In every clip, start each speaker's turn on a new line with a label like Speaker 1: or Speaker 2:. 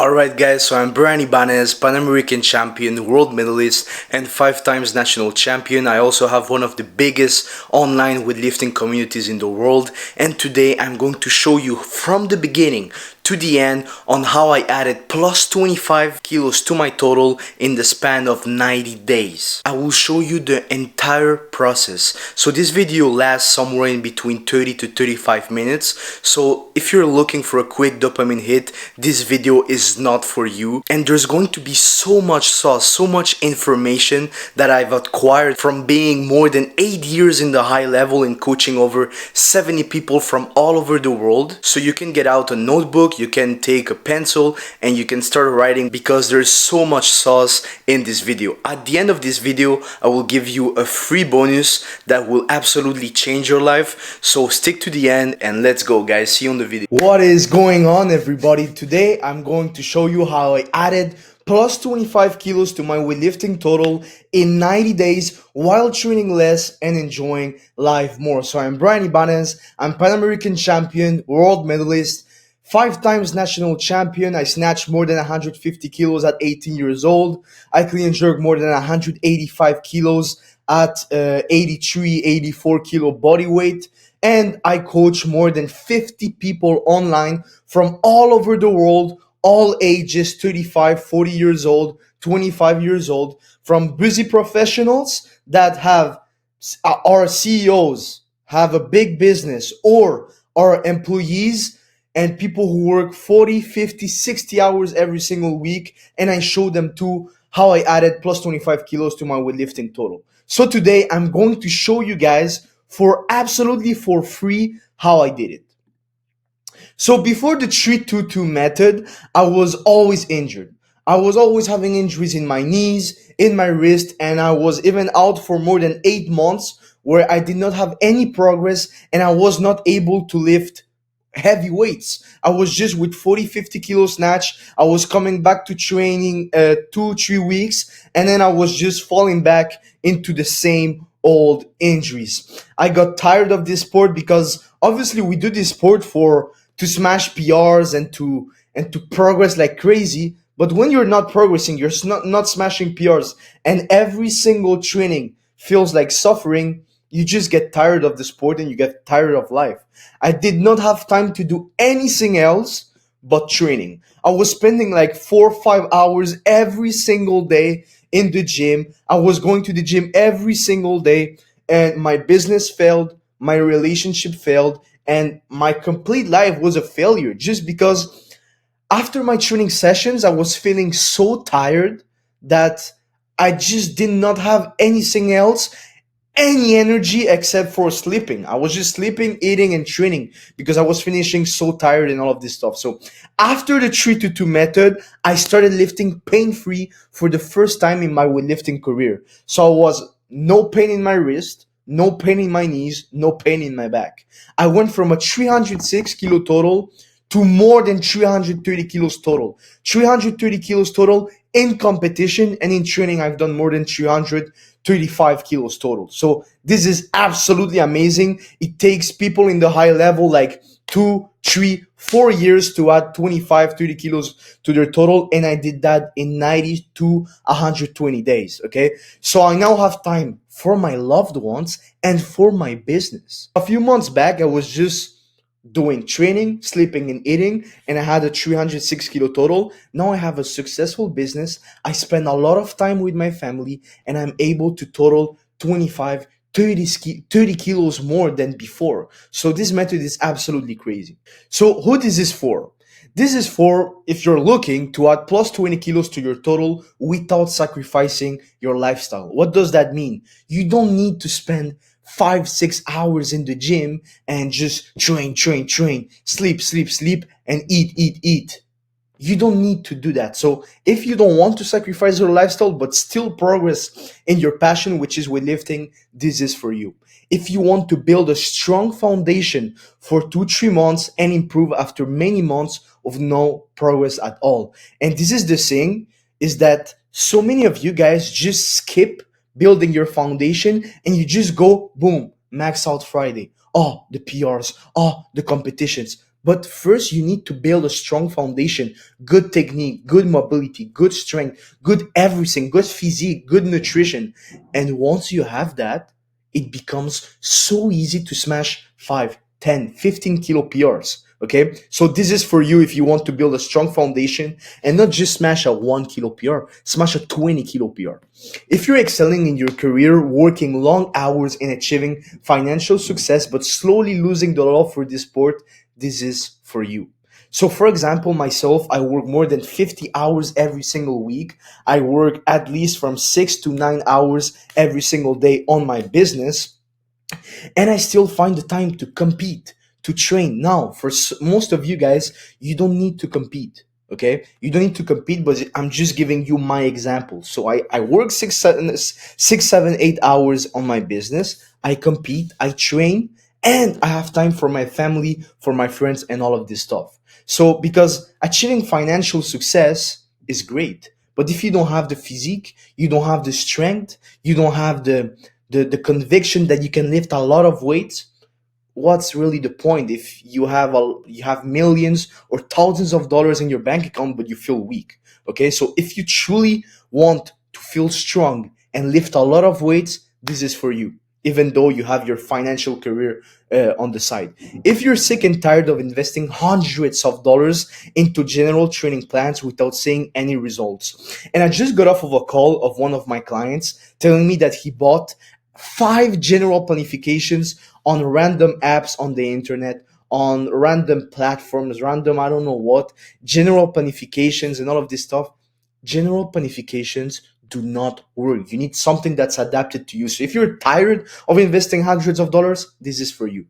Speaker 1: Alright guys, so I'm Brian Ibanez, Pan American champion, world medalist, and 5 times national champion. I also have one of the biggest online weightlifting communities in the world, and today I'm going to show you from the beginning to the end on how I added plus 25 kilos to my total in the span of 90 days. I will show you the entire process. So this video lasts somewhere in between 30 to 35 minutes. So if you're looking for a quick dopamine hit, this video is not for you. And there's going to be so much sauce, so much information that I've acquired from being more than 8 years in the high level and coaching over 70 people from all over the world. So you can get out a notebook, you can take a pencil, and you can start writing because there's so much sauce in this video. At the end of this video, I will give you a free bonus that will absolutely change your life. So stick to the end and let's go guys. See you on the video. What is going on everybody? Today I'm going to show you how I added plus 25 kilos to my weightlifting total in 90 days while training less and enjoying life more. So I'm Brian Ibanez, I'm Pan American champion, world medalist, 5 times national champion. I snatched more than 150 kilos at 18 years old. I clean and jerk more than 185 kilos at 83, 84 kilo body weight. And I coach more than 50 people online from all over the world, all ages, 35, 40 years old, 25 years old, from busy professionals that are CEOs, have a big business, or are employees, and people who work 40, 50, 60 hours every single week. And I show them too how I added plus 25 kilos to my weightlifting total. So today I'm going to show you guys for absolutely for free how I did it. So before the 3-2-2 method, I was always injured. I was always having injuries in my knees, in my wrist, and I was even out for more than 8 months where I did not have any progress and I was not able to lift heavy weights. I was just with 40, 50 kilo snatch. I was coming back to training 2-3 weeks, and then I was just falling back into the same old injuries. I got tired of this sport because obviously we do this sport for to smash PRs and to progress like crazy. But when you're not progressing, you're not smashing PRs, and every single training feels like suffering, you just get tired of the sport and you get tired of life. I did not have time to do anything else but training. I was spending like 4 or 5 hours every single day in the gym. I was going to the gym every single day, and my business failed, my relationship failed, and my complete life was a failure just because after my training sessions, I was feeling so tired that I just did not have anything else, any energy except for sleeping. I was just sleeping, eating, and training because I was finishing so tired and all of this stuff. So after the 3-2-2 method, I started lifting pain-free for the first time in my weightlifting career. So I was no pain in my wrist, no pain in my knees, no pain in my back. I went from a 306 kilo total to more than 330 kilos total. 330 kilos total in competition, and in training I've done more than 335 kilos total. So this is absolutely amazing. It takes people in the high level like 2, 3, 4 years to add 25, 30 kilos to their total, and I did that in 90 to 120 days. Okay, so I now have time for my loved ones and for my business. A few months back I was just doing training, sleeping, and eating, and I had a 306 kilo total. Now I have a successful business. I spend a lot of time with my family, and I'm able to total 25, 30 kilos more than before. So this method is absolutely crazy. So who this is for? This is for if you're looking to add plus 20 kilos to your total without sacrificing your lifestyle. What does that mean? You don't need to spend 5, 6 hours in the gym and just train, train, train, sleep, sleep, sleep, and eat, eat, eat. You don't need to do that. So if you don't want to sacrifice your lifestyle but still progress in your passion, which is weightlifting, this is for you. If you want to build a strong foundation for 2, 3 months and improve after many months of no progress at all. And this is the thing, is that so many of you guys just skip building your foundation and you just go boom, max out Friday. Oh, the PRs, oh, the competitions. But first, you need to build a strong foundation, good technique, good mobility, good strength, good everything, good physique, good nutrition. And once you have that, it becomes so easy to smash 5, 10, 15 kilo PRs. Okay. So this is for you if you want to build a strong foundation and not just smash a 1 kilo PR, smash a 20 kilo PR. If you're excelling in your career, working long hours and achieving financial success, but slowly losing the love for this sport, this is for you. So, for example, myself, I work more than 50 hours every single week. I work at least from 6 to 9 hours every single day on my business, and I still find the time to compete, to train. Now, for most of you guys, you don't need to compete. Okay, you don't need to compete, but I'm just giving you my example. So I work 8 hours on my business. I compete, I train, and I have time for my family, for my friends, and all of this stuff. So because achieving financial success is great, but if you don't have the physique, you don't have the strength, you don't have the conviction that you can lift a lot of weights, what's really the point if you have millions or thousands of dollars in your bank account but you feel weak? Okay, so if you truly want to feel strong and lift a lot of weights, this is for you, even though you have your financial career on the side. If you're sick and tired of investing hundreds of dollars into general training plans without seeing any results, and I just got off of a call of one of my clients telling me that he bought 5 general planifications on random apps on the internet, on random platforms, random, I don't know what, general planifications and all of this stuff. General planifications do not work. You need something that's adapted to you. So if you're tired of investing hundreds of dollars, this is for you.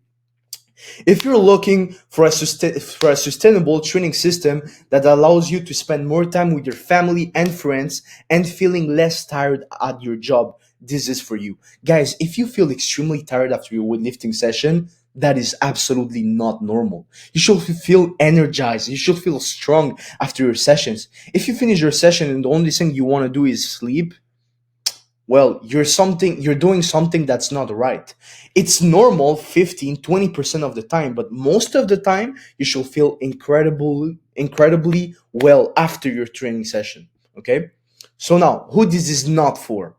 Speaker 1: If you're looking for for a sustainable training system that allows you to spend more time with your family and friends and feeling less tired at your job, this is for you. Guys, if you feel extremely tired after your weightlifting session, that is absolutely not normal. You should feel energized. You should feel strong after your sessions. If you finish your session and the only thing you want to do is sleep, well, you're doing something that's not right. It's normal 15-20% of the time, but most of the time you should feel incredibly well after your training session. Okay, so now who this is not for?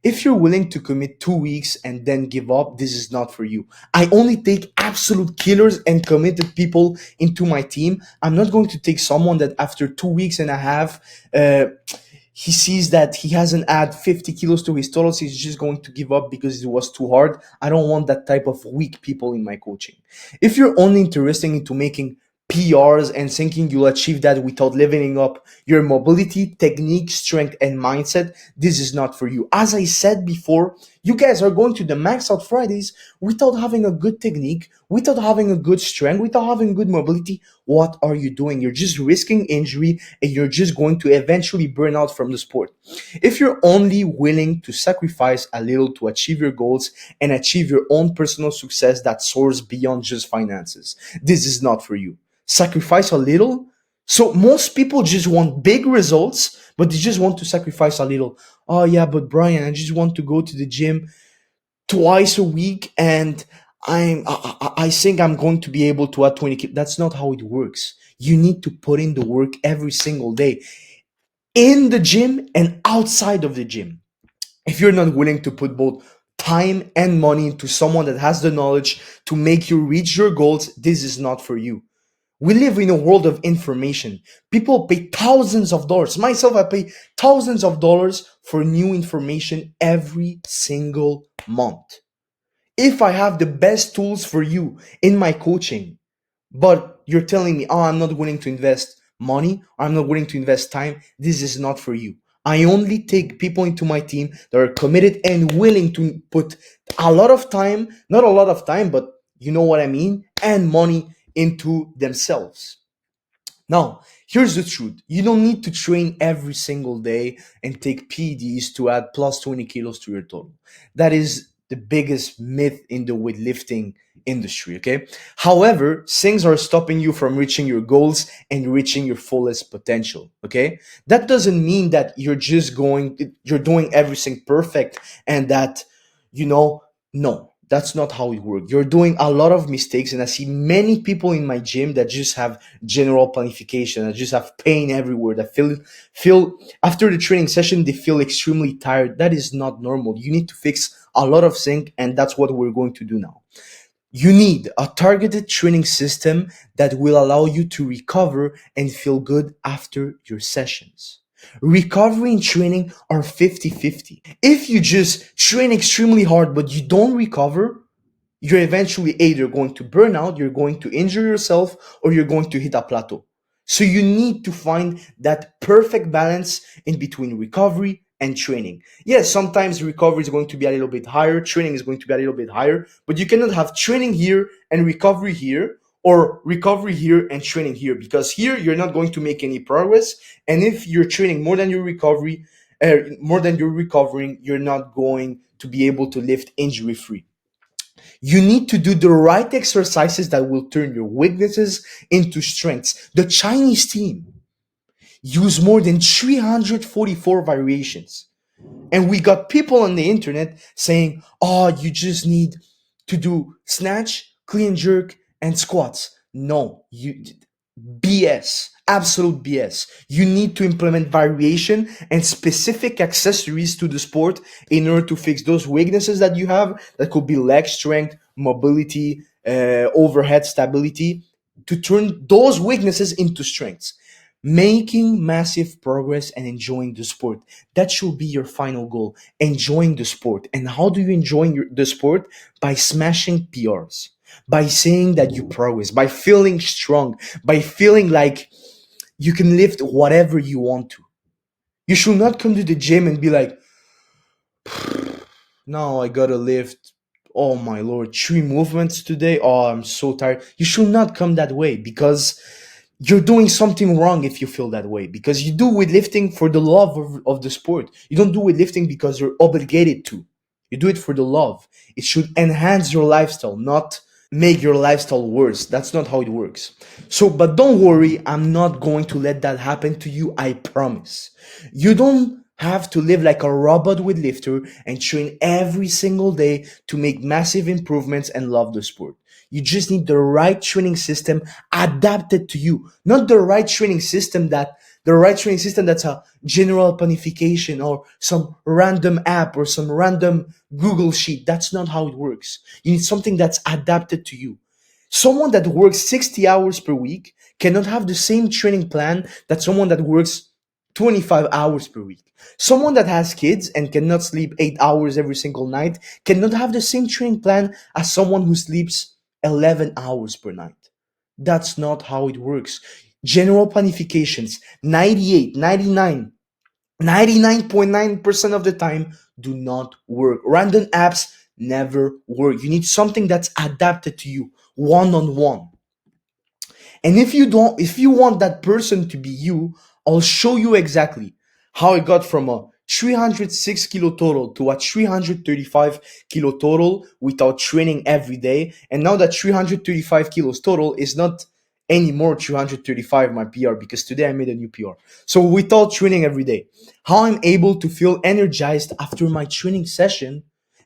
Speaker 1: If you're willing to commit 2 weeks and then give up, this is not for you. I only take absolute killers and committed people into my team. I'm not going to take someone that after 2 weeks and a half, he sees that he hasn't add 50 kilos to his totals. He's just going to give up because it was too hard. I don't want that type of weak people in my coaching. If you're only interested into making PRs and thinking you'll achieve that without leveling up your mobility, technique, strength, and mindset, this is not for you. As I said before, you guys are going to the Max Out Fridays without having a good technique, without having a good strength, without having good mobility. What are you doing? You're just risking injury and you're just going to eventually burn out from the sport. If you're only willing to sacrifice a little to achieve your goals and achieve your own personal success that soars beyond just finances, this is not for you. Sacrifice a little. So most people just want big results, but they just want to sacrifice a little. Oh yeah, but Brian, I just want to go to the gym twice a week and I think I'm going to be able to add 20 kilos. That's not how it works. You need to put in the work every single day in the gym and outside of the gym. If you're not willing to put both time and money into someone that has the knowledge to make you reach your goals, this is not for you. We live in a world of information. People pay thousands of dollars. Myself, I pay thousands of dollars for new information every single month. If I have the best tools for you in my coaching, but you're telling me, oh, I'm not willing to invest money, or I'm not willing to invest time, this is not for you. I only take people into my team that are committed and willing to put a lot of time, not a lot of time, but you know what I mean, and money into themselves. Now, here's the truth. You don't need to train every single day and take PEDs to add plus 20 kilos to your total. That is the biggest myth in the weightlifting industry, okay? However, things are stopping you from reaching your goals and reaching your fullest potential, okay? That doesn't mean that you're doing everything perfect and that, you know, no. That's not how it works. You're doing a lot of mistakes, and I see many people in my gym that just have general planification, that just have pain everywhere, that feel after the training session they feel extremely tired. That is not normal. You need to fix a lot of things, and that's what we're going to do now. You need a targeted training system that will allow you to recover and feel good after your sessions. Recovery and training are 50-50. If you just train extremely hard but you don't recover, you're eventually either going to burn out, you're going to injure yourself, or you're going to hit a plateau. So you need to find that perfect balance in between recovery and training. Yes, sometimes recovery is going to be a little bit higher, training is going to be a little bit higher, but you cannot have training here and recovery here, or recovery here and training here, because here you're not going to make any progress. And if you're training more than your recovery, more than you're recovering, you're not going to be able to lift injury free. You need to do the right exercises that will turn your weaknesses into strengths. The Chinese team use more than 344 variations. And we got people on the internet saying, oh, you just need to do snatch, clean jerk, and squats. No, BS, absolute BS. You need to implement variation and specific accessories to the sport in order to fix those weaknesses that you have. That could be leg strength, mobility, overhead stability, to turn those weaknesses into strengths. Making massive progress and enjoying the sport. That should be your final goal. Enjoying the sport. And how do you enjoy the sport? By smashing PRs, by saying that you progress, by feeling strong, by feeling like you can lift whatever you want to. You should not come to the gym and be like, now I gotta lift, oh my lord, 3 movements today. Oh, I'm so tired. You should not come that way, because you're doing something wrong if you feel that way. Because you do weightlifting for the love of the sport. You don't do weightlifting because you're obligated to. You do it for the love. It should enhance your lifestyle, not make your lifestyle worse. That's not how it works. So, but don't worry, I'm not going to let that happen to you, I promise. You don't have to live like a robot weightlifter and train every single day to make massive improvements and love the sport. You just need the right training system adapted to you, not the right training system that's a general planification or some random app or some random Google sheet. That's not how it works. You need something that's adapted to you. Someone that works 60 hours per week cannot have the same training plan that someone that works 25 hours per week. Someone that has kids and cannot sleep 8 hours every single night cannot have the same training plan as someone who sleeps 11 hours per night. That's not how it works. General planifications, 98, 99, 99.9% of the time do not work. Random apps never work. You need something that's adapted to you, one on one. And if you want that person to be you, I'll show you exactly how I got from a 306 kilo total to a 335 kilo total without training every day. And now that 335 kilos total is not anymore 335 my PR, because today I made a new PR. So without training every day, how I'm able to feel energized after my training session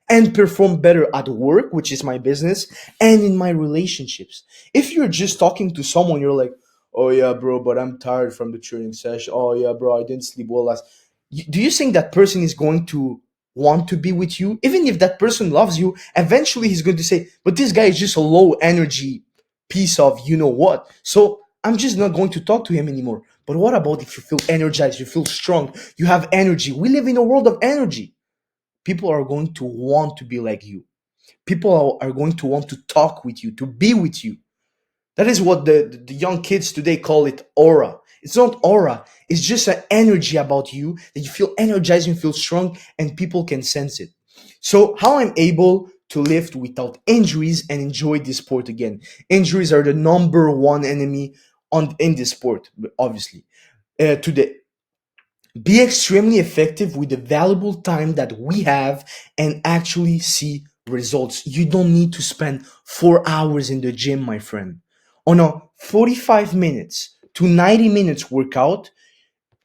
Speaker 1: and perform better at work, which is my business, and in my relationships. If you're just talking to someone, you're like, oh yeah, bro, but I'm tired from the training session. Oh yeah, bro, I didn't sleep well last. Do you think that person is going to want to be with you? Even if that person loves you, eventually he's going to say, but this guy is just a low energy piece of you know what. So I'm just not going to talk to him anymore. But what about if you feel energized, you feel strong, you have energy? We live in a world of energy. People are going to want to be like you. People are going to want to talk with you, to be with you. That is what the young kids today call it aura. It's not aura, it's just an energy about you that you feel energized, you feel strong, and people can sense it. So, how I'm able to lift without injuries and enjoy this sport again? Injuries are the number one enemy in this sport, obviously. Today, be extremely effective with the valuable time that we have and actually see results. You don't need to spend 4 hours in the gym, my friend. On a 45 minutes to 90 minutes workout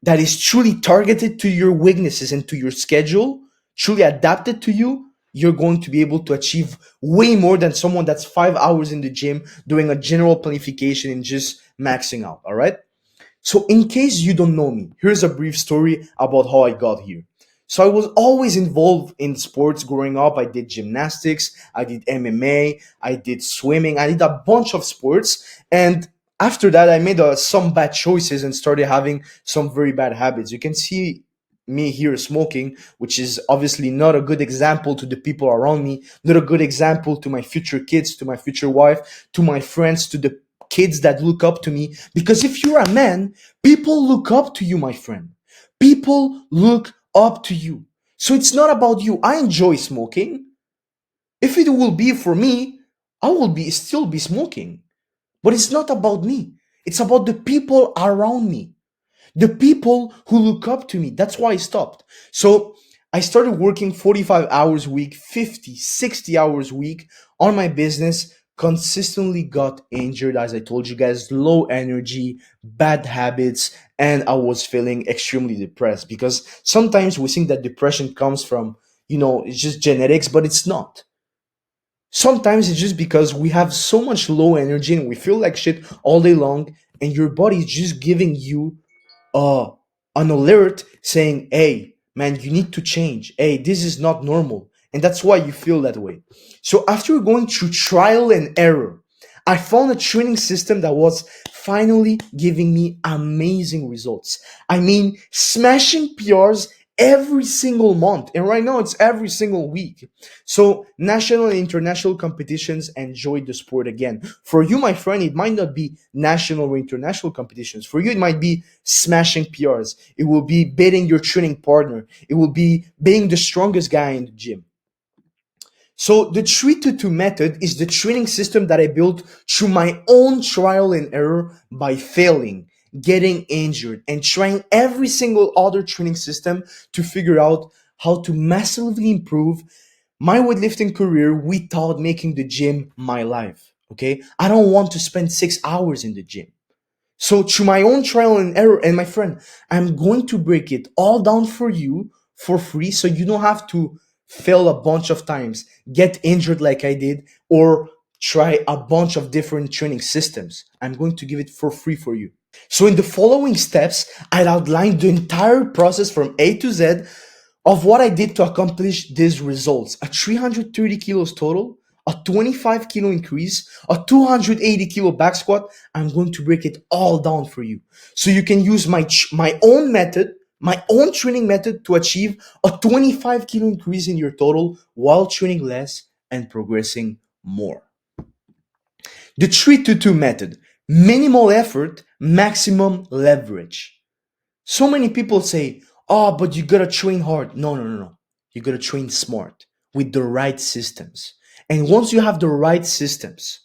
Speaker 1: that is truly targeted to your weaknesses and to your schedule, truly adapted to you, you're going to be able to achieve way more than someone that's 5 hours in the gym doing a general planification and just maxing out. All right. So, in case you don't know me, here's a brief story about how I got here. So, I was always involved in sports growing up. I did gymnastics, I did MMA, I did swimming, I did a bunch of sports. And after that, I made some bad choices and started having some very bad habits. You can see me here smoking, which is obviously not a good example to the people around me, not a good example to my future kids, to my future wife, to my friends, to the kids that look up to me. Because if you're a man, people look up to you, my friend. People look up to you. So it's not about you. I enjoy smoking. If it will be for me, I will be still be smoking. But it's not about me. It's about the people around me, the people who look up to me. That's why I stopped. So I started working 45 hours a week, 50, 60 hours a week on my business, consistently got injured, as I told you guys, low energy, bad habits, and I was feeling extremely depressed because sometimes we think that depression comes from, it's just genetics, but it's not. Sometimes it's just because we have so much low energy and we feel like shit all day long, and your body is just giving you uh an alert saying, hey man, you need to change, hey, this is not normal, and that's why you feel that way. So after going through trial and error, I found a training system that was finally giving me amazing results. I mean, smashing PRs every single month, and right now it's every single week. So national and international competitions, enjoy the sport again. For you, my friend, it might not be national or international competitions. For you, it might be smashing PRs. It will be beating your training partner. It will be being the strongest guy in the gym. So the 3-2 method is the training system that I built through my own trial and error by failing, getting injured, and trying every single other training system to figure out how to massively improve my weightlifting career without making the gym my life. Okay? I don't want to spend 6 hours in the gym. So through my own trial and error, and my friend, I'm going to break it all down for you for free so you don't have to fail a bunch of times, get injured like I did, or try a bunch of different training systems. I'm going to give it for free for you. So in the following steps, I'll outline the entire process from A to Z of what I did to accomplish these results: a 330 kilos total, a 25 kilo increase, a 280 kilo back squat. I'm going to break it all down for you so you can use my own method, my own training method to achieve a 25 kilo increase in your total while training less and progressing more. The 3-2 method: minimal effort, maximum leverage. So many people say, oh, but you gotta train hard. No, no, no, no. You gotta train smart with the right systems. And once you have the right systems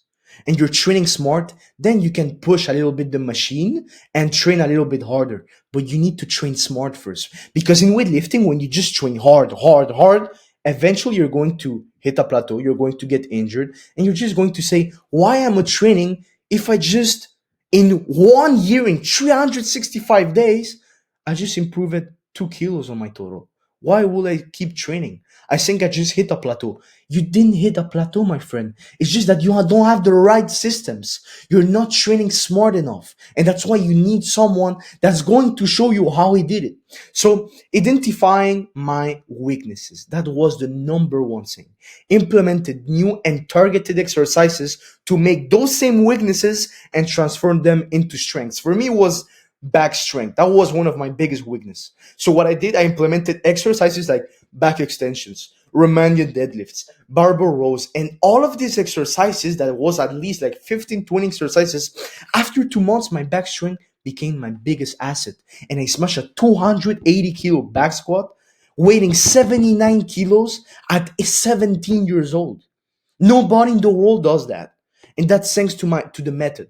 Speaker 1: and you're training smart, then you can push a little bit the machine and train a little bit harder. But you need to train smart first. Because in weightlifting, when you just train hard, hard, hard, eventually you're going to hit a plateau, you're going to get injured, and you're just going to say, why am I training if I just, in 1 year, in 365 days, I just improved 2 kilos on my total? Why will I keep training? I think I just hit a plateau. You didn't hit a plateau, my friend. It's just that you don't have the right systems. You're not training smart enough. And that's why you need someone that's going to show you how he did it. So, identifying my weaknesses. That was the number one thing. Implemented new and targeted exercises to make those same weaknesses and transform them into strengths. For me, it was back strength. That was one of my biggest weakness. So what I did, I implemented exercises like back extensions, Romanian deadlifts, barbell rows, and all of these exercises that was at least like 15, 20 exercises. After 2 months, my back strength became my biggest asset. And I smashed a 280 kilo back squat, weighing 79 kilos at 17 years old. Nobody in the world does that. And that's thanks to the method.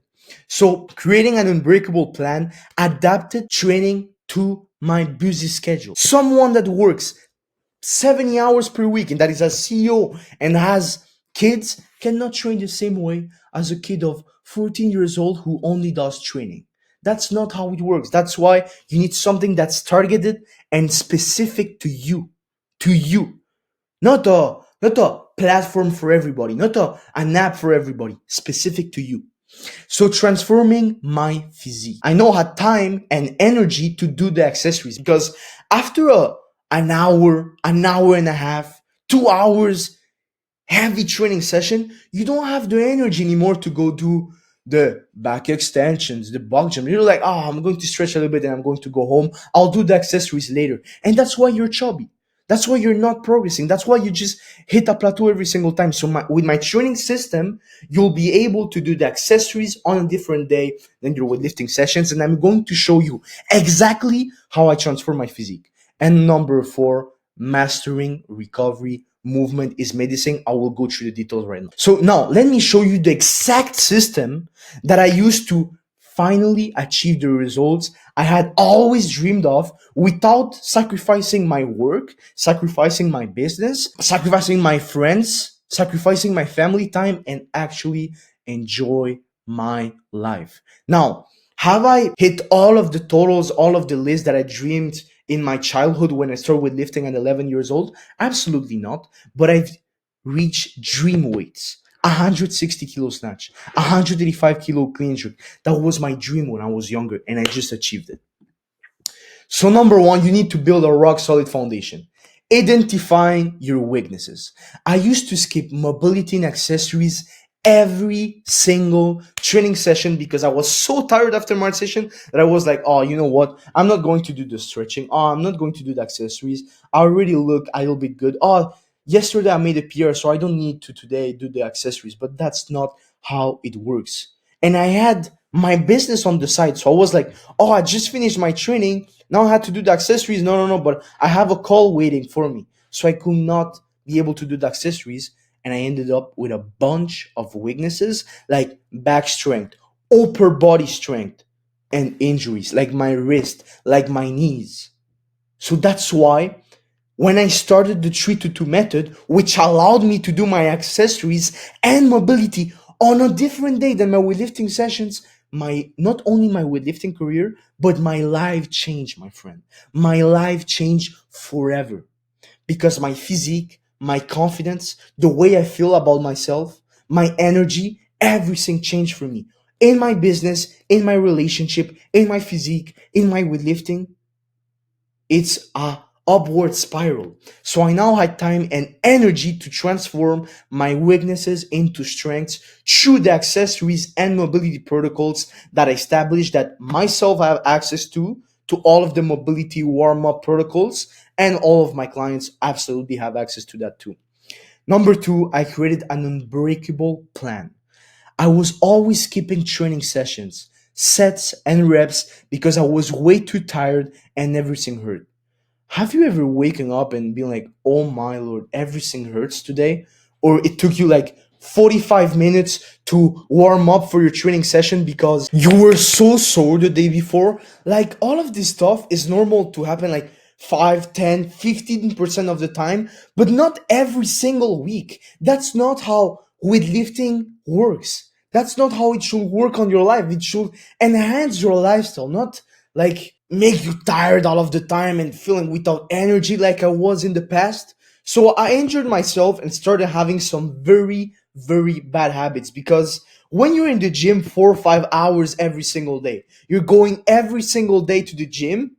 Speaker 1: So creating an unbreakable plan, adapted training to my busy schedule. Someone that works 70 hours per week and that is a CEO and has kids cannot train the same way as a kid of 14 years old who only does training. That's not how it works. That's why you need something that's targeted and specific to you. To you. Not not a platform for everybody, not an app for everybody, specific to you. So transforming my physique. I now had time and energy to do the accessories because after an hour and a half, 2 hours heavy training session, you don't have the energy anymore to go do the back extensions, the box jump. You're like, oh, I'm going to stretch a little bit and I'm going to go home. I'll do the accessories later. And that's why you're chubby. That's why you're not progressing. That's why you just hit a plateau every single time. So with my training system, you'll be able to do the accessories on a different day than your weightlifting sessions. And I'm going to show you exactly how I transform my physique. And number four, mastering recovery. Movement is medicine. I will go through the details right now. So now let me show you the exact system that I used to finally achieve the results I had always dreamed of without sacrificing my work, sacrificing my business, sacrificing my friends, sacrificing my family time, and actually enjoy my life. Now, have I hit all of the totals, all of the lists that I dreamed in my childhood when I started with lifting at 11 years old? Absolutely not. But I've reached dream weights. 160 kilo snatch, 185 kilo clean and jerk. That was my dream when I was younger, and I just achieved it. So number one, you need to build a rock solid foundation. Identifying your weaknesses. I used to skip mobility and accessories every single training session because I was so tired after my session that I was like, oh, you know what? I'm not going to do the stretching. Oh, I'm not going to do the accessories. I already look a little bit good. Oh, yesterday I made a PR, so I don't need to today do the accessories. But that's not how it works. And I had my business on the side. So I was like, oh, I just finished my training. Now I had to do the accessories. No, no, no. But I have a call waiting for me. So I could not be able to do the accessories. And I ended up with a bunch of weaknesses like back strength, upper body strength, and injuries like my wrist, like my knees. So that's why when I started the 3-2 method, which allowed me to do my accessories and mobility on a different day than my weightlifting sessions, my not only my weightlifting career, but my life changed, my friend. My life changed forever because my physique, my confidence, the way I feel about myself, my energy, everything changed for me. In my business, in my relationship, in my physique, in my weightlifting, it's a upward spiral. So I now had time and energy to transform my weaknesses into strengths through the accessories and mobility protocols that I established that myself have access to all of the mobility warm-up protocols, and all of my clients absolutely have access to that too. Number two, I created an unbreakable plan. I was always skipping training sessions, sets, and reps because I was way too tired and everything hurt. Have you ever waken up and been like, oh my lord, everything hurts today? Or it took you like 45 minutes to warm up for your training session because you were so sore the day before? Like, all of this stuff is normal to happen like 5, 10, 15% of the time, but not every single week. That's not how weightlifting works. That's not how it should work on your life. It should enhance your lifestyle, not like make you tired all of the time and feeling without energy like I was in the past. So I injured myself and started having some very, very bad habits because when you're in the gym 4 or 5 hours every single day, you're going every single day to the gym,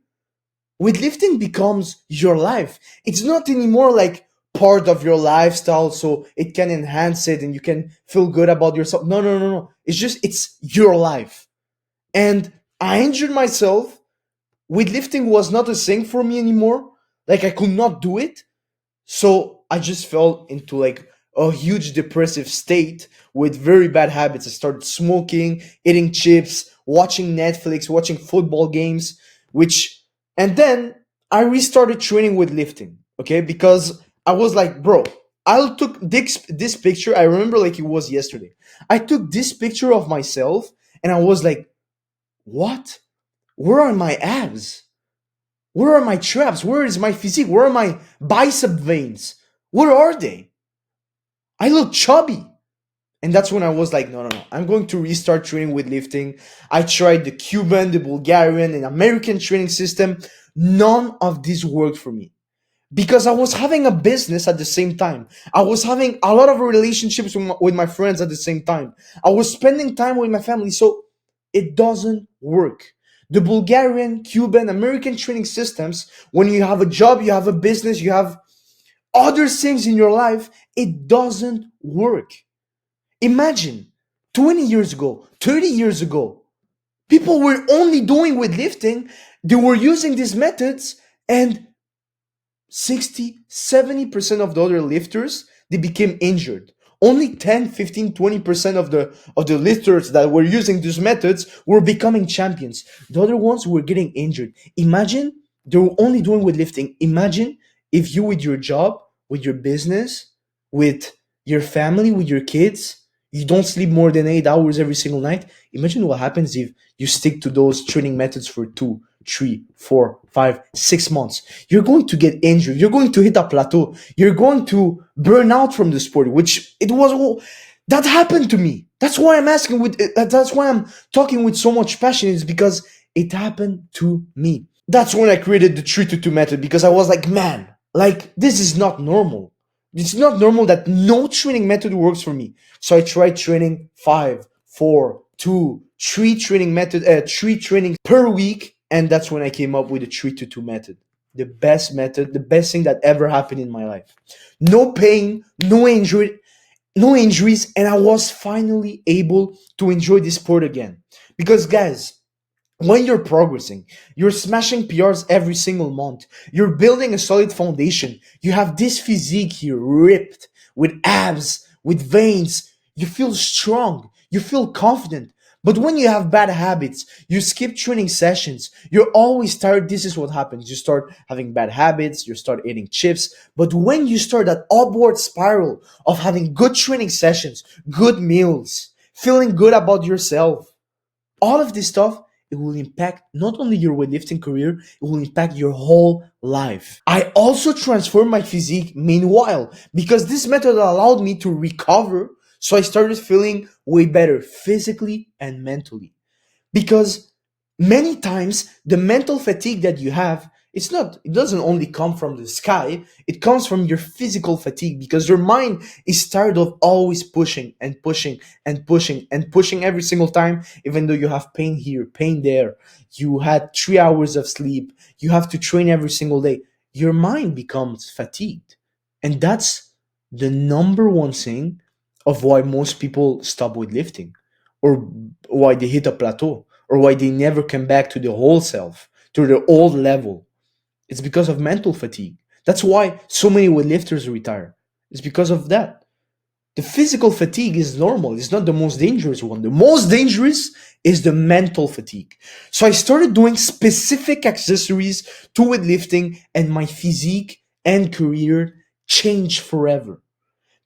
Speaker 1: weightlifting becomes your life. It's not anymore like part of your lifestyle so it can enhance it and you can feel good about yourself. No, no, no, no. It's your life. And I injured myself. Weightlifting was not a thing for me anymore. Like I could not do it. So I just fell into like a huge depressive state with very bad habits. I started smoking, eating chips, watching Netflix, watching football games, which and then I restarted training with lifting. Okay, because I was like, bro, I took this picture. I remember like it was yesterday. I took this picture of myself and I was like, what? Where are my abs? Where are my traps? Where is my physique? Where are my bicep veins? Where are they? I look chubby. And that's when I was like, no, no, no. I'm going to restart training with lifting. I tried the Cuban, the Bulgarian, and American training system. None of this worked for me. because I was having a business at the same time. I was having a lot of relationships with my friends at the same time. I was spending time with my family. So it doesn't work. The Bulgarian, Cuban, American training systems, when you have a job, you have a business, you have other things in your life, it doesn't work. Imagine 20 years ago, 30 years ago, people were only doing weightlifting, they were using these methods, and 60-70% of the other lifters, they became injured. Only 10, 15, 20% of the lifters that were using these methods were becoming champions. The other ones were getting injured. Imagine they were only doing weightlifting. Imagine if you, with your job, with your business, with your family, with your kids, you don't sleep more than 8 hours every single night. Imagine what happens if you stick to those training methods for 2, 3, 4, 5, 6 months. You're going to get injured. You're going to hit a plateau. You're going to burn out from the sport, which it was. That happened to me. That's why I'm asking with. That's why I'm talking with so much passion. Is because it happened to me. That's when I created the 3-2 method, because I was like, man, like this is not normal. It's not normal that no training method works for me. So I tried training 5, 4, 2, 3 training method, 3 training per week, and that's when I came up with the 3-2 method. The best method, the best thing that ever happened in my life. No pain, no injuries, and I was finally able to enjoy this sport again. Because guys, when you're progressing, you're smashing PRs every single month, you're building a solid foundation, you have this physique here, ripped, with abs, with veins, you feel strong, you feel confident. But when you have bad habits, you skip training sessions, you're always tired, this is what happens. You start having bad habits, you start eating chips. But when you start that upward spiral of having good training sessions, good meals, feeling good about yourself, all of this stuff, it will impact not only your weightlifting career, it will impact your whole life. I also transformed my physique meanwhile, because this method allowed me to recover, so I started feeling way better physically and mentally. Because many times the mental fatigue that you have, it doesn't only come from the sky, it comes from your physical fatigue, because your mind is tired of always pushing and pushing and pushing and pushing every single time, even though you have pain here, pain there, you had 3 hours of sleep, you have to train every single day, your mind becomes fatigued. And that's the number one thing of why most people stop with lifting, or why they hit a plateau, or why they never come back to the whole self, to the old level. It's because of mental fatigue. That's why so many weightlifters retire. It's because of that. The physical fatigue is normal. It's not the most dangerous one. The most dangerous is the mental fatigue. So I started doing specific accessories to weightlifting, and my physique and career changed forever,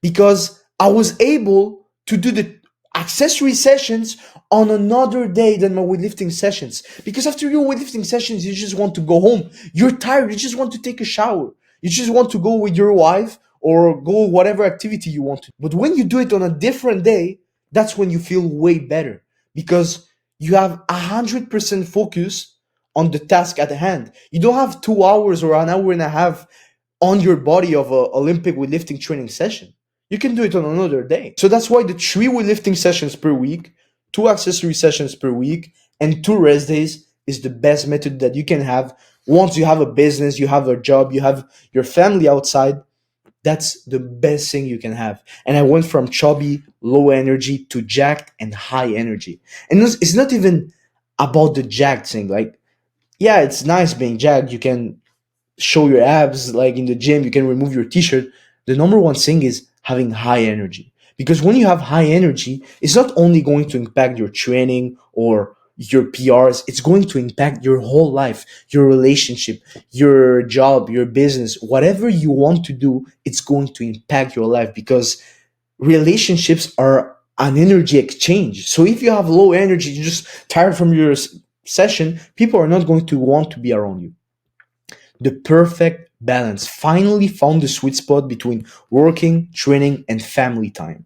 Speaker 1: because I was able to do the accessory sessions on another day than my weightlifting sessions. Because after your weightlifting sessions, you just want to go home. You're tired. You just want to take a shower. You just want to go with your wife or go whatever activity you want to. But when you do it on a different day, that's when you feel way better, because you have 100% focus on the task at hand. You don't have 2 hours or an hour and a half on your body of a Olympic weightlifting training session. You can do it on another day. So that's why the 3 weightlifting sessions per week, 2 accessory sessions per week, and 2 rest days is the best method that you can have. Once you have a business, you have a job, you have your family outside, that's the best thing you can have. And I went from chubby, low energy to jacked and high energy. And it's not even about the jacked thing. Like, yeah, it's nice being jacked. You can show your abs like in the gym, you can remove your t-shirt. The number one thing is having high energy, because when you have high energy, it's not only going to impact your training or your PRs, it's going to impact your whole life, your relationship, your job, your business, whatever you want to do, it's going to impact your life, because relationships are an energy exchange. So if you have low energy, you're just tired from your session, people are not going to want to be around you. The perfect balance. Finally found the sweet spot between working, training, and family time.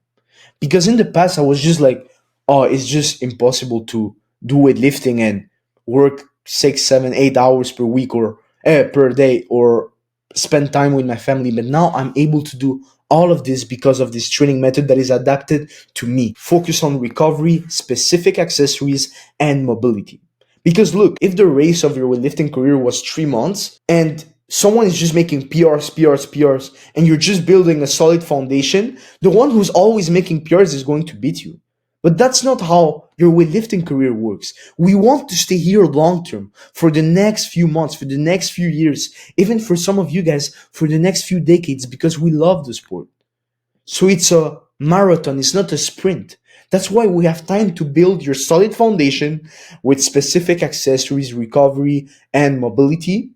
Speaker 1: Because in the past, I was just like, oh, it's just impossible to do weightlifting and work 6, 7, 8 hours per week or per day, or spend time with my family. But now I'm able to do all of this because of this training method that is adapted to me. Focus on recovery, specific accessories, and mobility. Because look, if the race of your weightlifting career was 3 months and someone is just making PRs, and you're just building a solid foundation, the one who's always making PRs is going to beat you. But that's not how your weightlifting career works. We want to stay here long term for the next few months, for the next few years, even for some of you guys, for the next few decades, because we love the sport. So it's a marathon, it's not a sprint. That's why we have time to build your solid foundation with specific accessories, recovery, and mobility.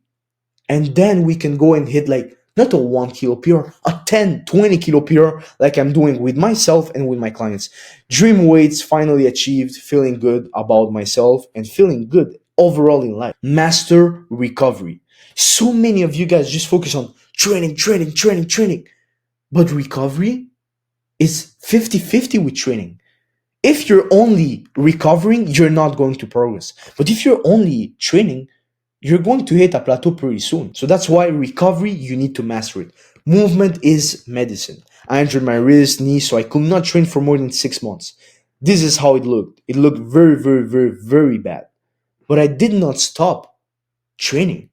Speaker 1: And then we can go and hit like not a 1 kilo PR, a 10, 20 kilo PR, like I'm doing with myself and with my clients. Dream weights finally achieved, feeling good about myself and feeling good overall in life. Master recovery. So many of you guys just focus on training. But recovery is 50-50 with training. If you're only recovering, you're not going to progress. But if you're only training, you're going to hit a plateau pretty soon. So that's why recovery, you need to master it. Movement is medicine. I injured my wrist, knee, so I could not train for more than 6 months. This is how it looked. It looked very bad. But I did not stop training.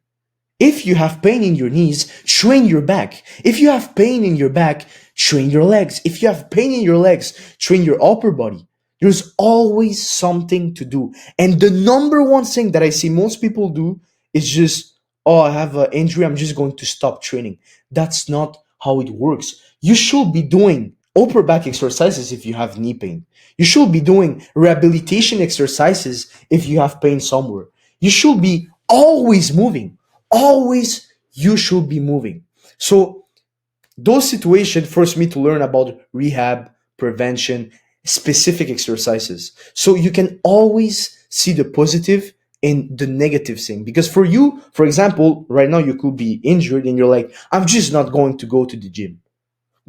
Speaker 1: If you have pain in your knees, train your back. If you have pain in your back, train your legs. If you have pain in your legs, train your upper body. There's always something to do. And the number one thing that I see most people do is just, oh, I have an injury, I'm just going to stop training. That's not how it works. You should be doing upper back exercises if you have knee pain. You should be doing rehabilitation exercises if you have pain somewhere. You should be always moving. Always you should be moving. So those situations force me to learn about rehab, prevention, specific exercises. So you can always see the positive in the negative thing. Because for you, for example, right now you could be injured and you're like, I'm just not going to go to the gym.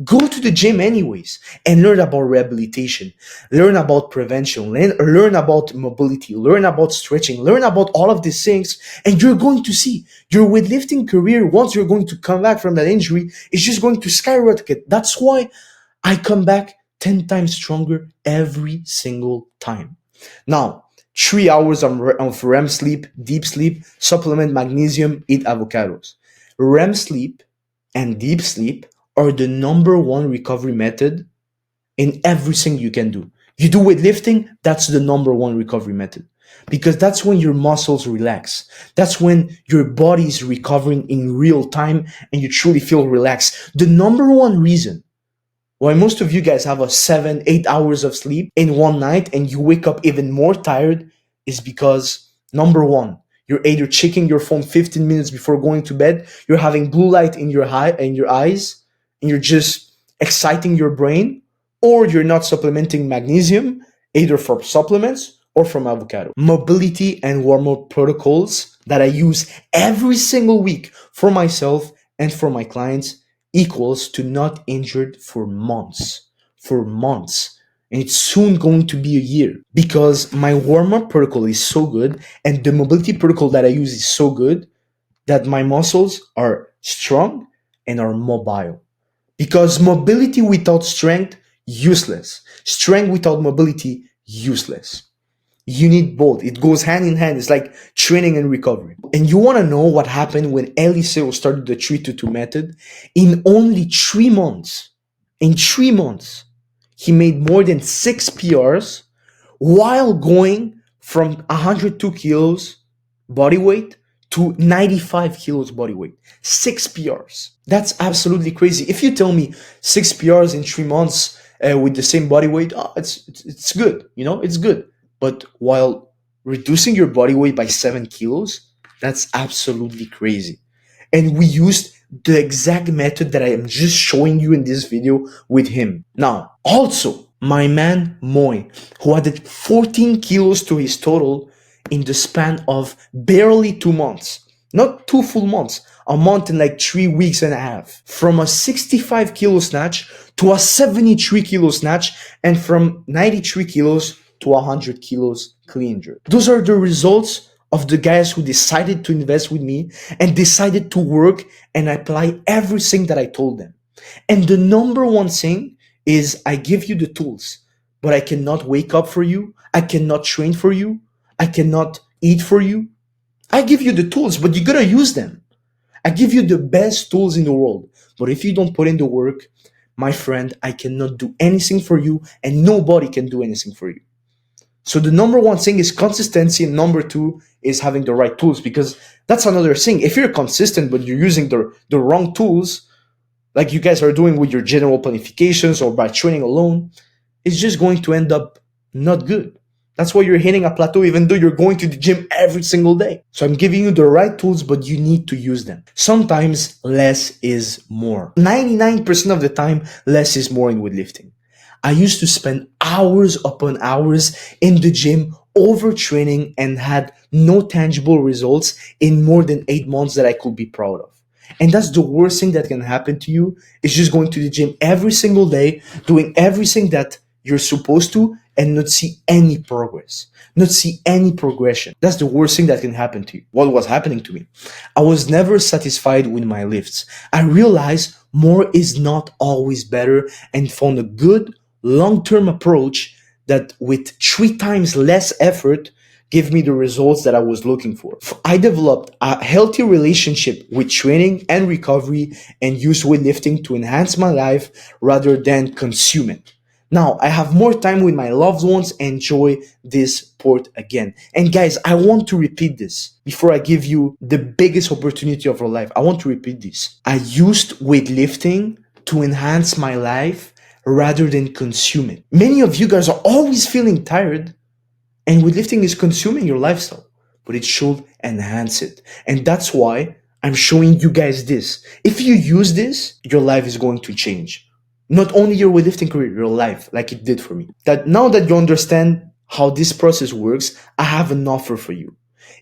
Speaker 1: Go to the gym anyways and learn about rehabilitation, learn about prevention, learn about mobility, learn about stretching, learn about all of these things. And you're going to see your weightlifting career, once you're going to come back from that injury, is just going to skyrocket. That's why I come back 10 times stronger every single time. Now, 3 hours of REM sleep, deep sleep, supplement magnesium, eat avocados. REM sleep and deep sleep are the number one recovery method in everything you can do. You do weightlifting, that's the number one recovery method. Because that's when your muscles relax. That's when your body is recovering in real time and you truly feel relaxed. The number one reason why most of you guys have a 7-8 hours of sleep in one night and you wake up even more tired is because number one, you're either checking your phone 15 minutes before going to bed, you're having blue light in your eyes, and you're just exciting your brain, or you're not supplementing magnesium, either from supplements or from avocado. Mobility and warm-up protocols that I use every single week for myself and for my clients equals to not injured for months. For months. And it's soon going to be a year because my warm-up protocol is so good and the mobility protocol that I use is so good that my muscles are strong and are mobile. Because mobility without strength, useless. Strength without mobility, useless. You need both. It goes hand in hand. It's like training and recovery. And you want to know what happened when Eliseo started the 3-2-2 method? In only 3 months, in 3 months, he made more than 6 PRs while going from 102 kilos body weight to 95 kilos body weight. 6 PRs. That's absolutely crazy. If you tell me 6 PRs in 3 months with the same body weight, oh, it's good. You know, it's good. But while reducing your body weight by 7 kilos, that's absolutely crazy. And we used the exact method that I am just showing you in this video with him. Now, also, my man Moy, who added 14 kilos to his total in the span of barely 2 months. Not 2 full months, a month and like 3 weeks and a half. From a 65 kilo snatch to a 73 kilo snatch, and from 93 kilos to 100 kilos clean jerk. Those are the results of the guys who decided to invest with me and decided to work and apply everything that I told them. And the number one thing is I give you the tools, but I cannot wake up for you. I cannot train for you. I cannot eat for you. I give you the tools, but you gotta use them. I give you the best tools in the world. But if you don't put in the work, my friend, I cannot do anything for you and nobody can do anything for you. So the number one thing is consistency, and number two is having the right tools, because that's another thing. If you're consistent but you're using the wrong tools, like you guys are doing with your general planifications or by training alone, it's just going to end up not good. That's why you're hitting a plateau even though you're going to the gym every single day. So I'm giving you the right tools, but you need to use them. Sometimes less is more. 99% of the time, less is more in weightlifting. I used to spend hours upon hours in the gym overtraining and had no tangible results in more than 8 months that I could be proud of. And that's the worst thing that can happen to you, is just going to the gym every single day, doing everything that you're supposed to and not see any progress, not see any progression. That's the worst thing that can happen to you. What was happening to me? I was never satisfied with my lifts. I realized more is not always better and found a good long-term approach that with 3 times less effort gave me the results that I was looking for. I developed a healthy relationship with training and recovery and used weightlifting to enhance my life rather than consume it. Now I have more time with my loved ones and enjoy this sport again. And guys, I want to repeat this before I give you the biggest opportunity of your life. I want to repeat this. I used weightlifting to enhance my life rather than consume it. Many of you guys are always feeling tired, and weightlifting is consuming your lifestyle, but it should enhance it. And that's why I'm showing you guys this. If you use this, your life is going to change. Not only your weightlifting career, your life, like it did for me. That now that you understand how this process works, I have an offer for you.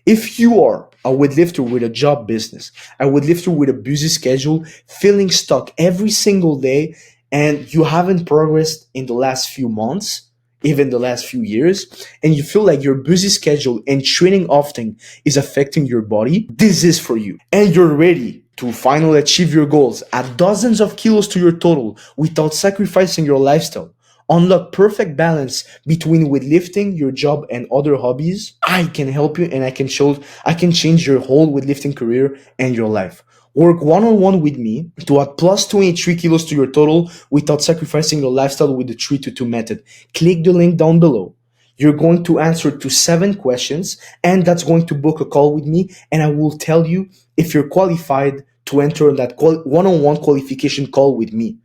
Speaker 1: If you are a weightlifter with a job business, a weightlifter with a busy schedule, feeling stuck every single day, and you haven't progressed in the last few months, even the last few years, and you feel like your busy schedule and training often is affecting your body, this is for you. And you're ready to finally achieve your goals, add dozens of kilos to your total without sacrificing your lifestyle, unlock perfect balance between weightlifting, your job, and other hobbies, I can help you, and I can change your whole weightlifting career and your life. Work one-on-one with me to add plus 23 kilos to your total without sacrificing your lifestyle with the 3-2 method. Click the link down below. You're going to answer to 7 questions, and that's going to book a call with me, and I will tell you if you're qualified to enter that one-on-one qualification call with me,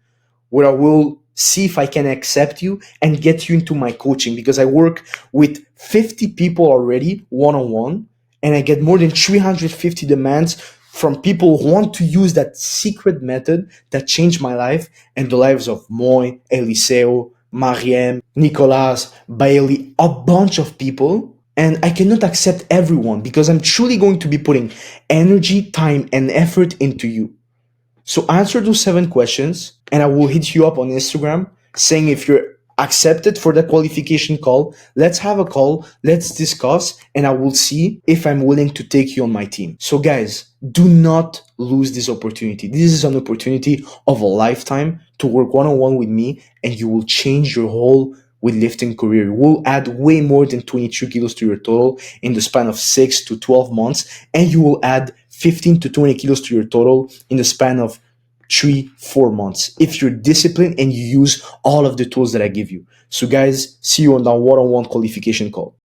Speaker 1: where I will see if I can accept you and get you into my coaching, because I work with 50 people already one-on-one, and I get more than 350 demands from people who want to use that secret method that changed my life and the lives of Moy, Eliseo, Mariem, Nicolas, Bailey, a bunch of people. And I cannot accept everyone because I'm truly going to be putting energy, time, and effort into you. So answer those 7 questions, and I will hit you up on Instagram saying if you're accepted for the qualification call. Let's have a call, let's discuss, and I will see if I'm willing to take you on my team. So guys, do not lose this opportunity. This is an opportunity of a lifetime to work one-on-one with me, and you will change your whole weightlifting career. You will add way more than 22 kilos to your total in the span of 6 to 12 months, and you will add 15 to 20 kilos to your total in the span of 3-4 months if you're disciplined and you use all of the tools that I give you. So guys, see you on that one-on-one qualification call.